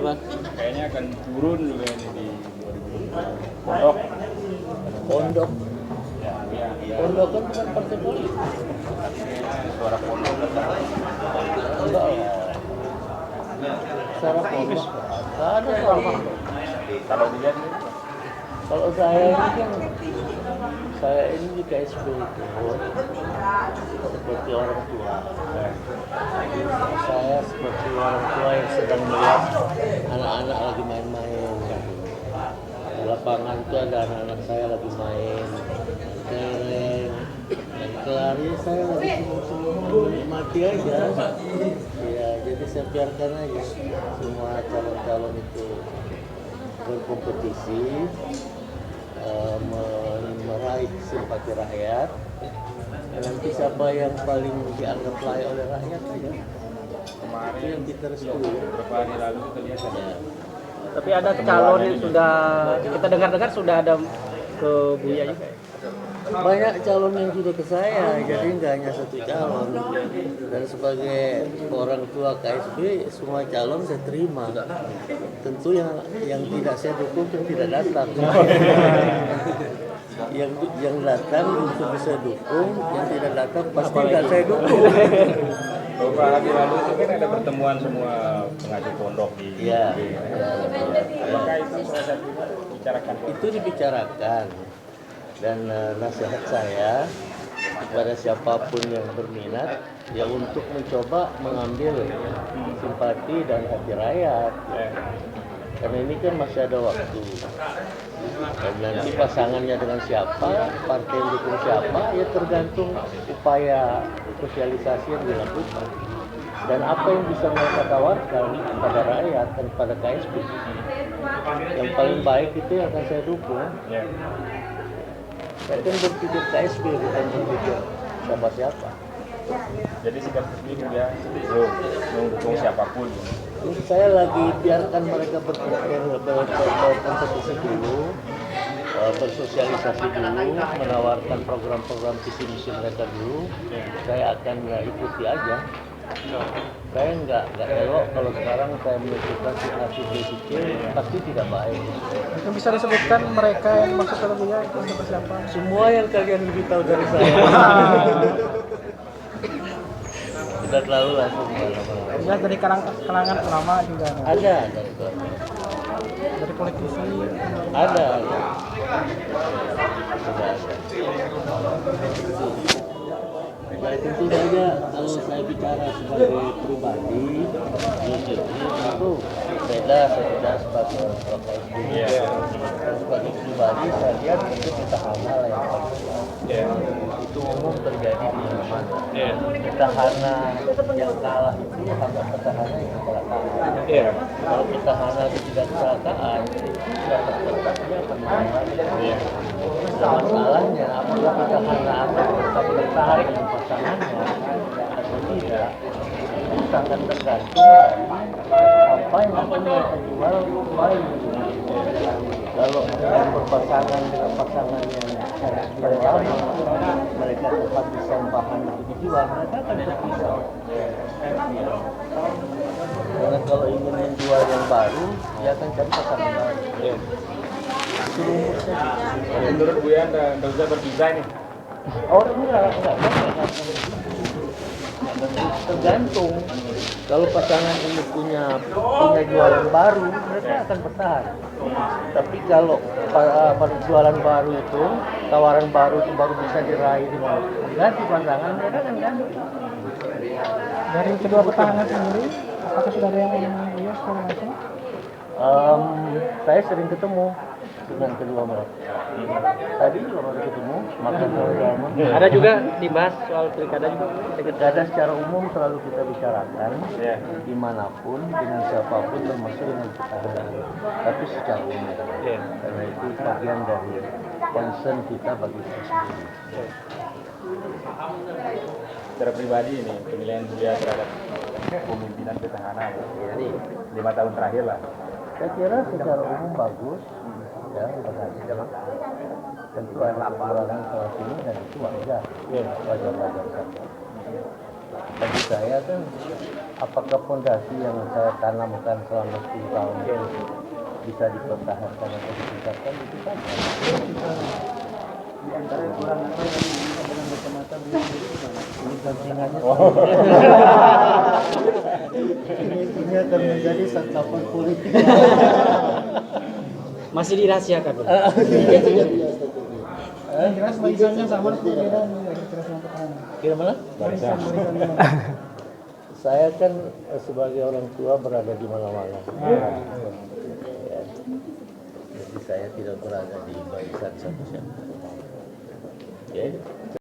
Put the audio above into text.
Bang? Kayaknya akan turun juga ini di 2020. Pondok. Pondok. Ya. Pondok kan bukan partai politik. Artinya suara pondok datang. Enggak lah. Secara pondok nggak ada suara pondok. Kalau dilihat ini, Kalau saya ini kan, saya ini di KSP itu seperti orang tua. Saya seperti orang tua yang sedang melihat anak-anak lagi main-main. Di lapangan itu ada anak-anak saya lagi main, keren, dan kelarnya saya lagi senyum-senyum menikmati aja. Ya, jadi saya biarkan aja semua calon-calon itu berkompetisi, meraih simpati rakyat. Nanti siapa yang paling dianggap layak oleh rakyat aja. Itu yang kita restui. beberapa hari lalu kita lihat ada Tapi ada calon yang sudah kita dengar-dengar sudah ada ke Buya juga. Ya? Banyak calon yang sudah ke saya, jadi nggak hanya satu calon. Dan sebagai orang tua KSB, semua calon saya terima. Tentu yang tidak saya dukung kan tidak datang. yang datang untuk saya dukung, yang tidak datang pasti nggak saya dukung. beberapa hari lalu itu kan ada pertemuan semua pengasuh pondok di Iya. Apakah itu salah satunya dibicarakan? Itu dibicarakan, dan nasihat saya kepada siapapun yang berminat ya untuk mencoba mengambil simpati dan hati rakyat. Karena ini kan masih ada waktu. Dan nanti pasangannya dengan siapa, partai yang dukung siapa, ya tergantung upaya sosialisasi yang dilakukan. Dan apa yang bisa mereka tawarkan kepada rakyat dan kepada KSP. Yang paling baik itu yang akan saya dukung. Saya kan berpikir KSP bukan berpikir siapa-siapa. Jadi sikap resmi dia belum mendukung siapapun. Saya lagi biarkan mereka berkompetisi dulu, bersosialisasi dulu, menawarkan program-program visi misi mereka dulu. Saya akan ikuti aja. Saya nggak elok kalau sekarang saya menentukan si B, pasti tidak baik. Mungkin bisa disebutkan mereka yang masuk ke Buya itu siapa? Semua yang kalian lebih tahu dari saya. Tidak terlalu langsung. Ya dari kalangan ulama juga. Ada. Dari politisi. Ada. Ya, tentu saja kalau saya bicara sebagai pribadi, itu beda saya tidak sebagai ketua KSB. Sebagai pribadi saya lihat itu petahana lah yang itu umum terjadi di mana-mana. Petahana yang kalah itu hanya petahana yang kecelakaan. Kalau petahana itu tidak kecelakaan, tidak tertetap dia akan menang. Masalahnya apakah petahana akan tetap tertarik dengan pasangannya atau tidak, itu sangat tergantung apa yang akan mereka jual kembali. Kalau yang berpasangan dengan pasangan yang lama, mereka tetap bisa bahan itu dijual, mereka akan terpisah. Karena kalau ingin menjual yang baru, dia akan cari pasangan baru. Menurut Buya nggak usah berpisah nih. Oh enggak. Tergantung. Kalau pasangan ini punya jualan baru, mereka akan bertahan. Tapi kalau jualan baru itu, tawaran baru itu baru bisa diraih di mana? Ganti pasangan, mereka akan ganti. Dari kedua petahana sendiri, apakah sudah ada yang mengenal Buya secara langsung? Saya sering ketemu dengan kedua mereka. Tadi juga baru ketemu, makan bersama. Ada juga dibahas soal pilkada juga. Pilkada secara umum selalu kita bicarakan, dimanapun, dengan siapapun, termasuk dengan petahana. Tapi secara umum, karena itu bagian dari concern kita bagi kita sendiri. Secara pribadi ini pemilihan Buya terhadap pemimpinan petahana ini 5 tahun terakhir lah. Saya kira secara umum bagus, ya, tentu ada kekurangan salah sini dan itu wajar saja. Bagi saya kan apakah fondasi yang saya tanamkan selama 10 tahun itu bisa dipertahankan atau ditingkatkan, itu saja. Di antara kurang apa yang bisa dengan kacamata Ini gantingannya Ini akan menjadi santapan politik. masih dirahasiakan. Yang jelas barisannya sama perbedaan dari terus untuk anak. gimana? Barisan Saya kan sebagai orang tua berada di mana-mana. Ya. Jadi saya tidak berada di barisan satu siapa. Oke.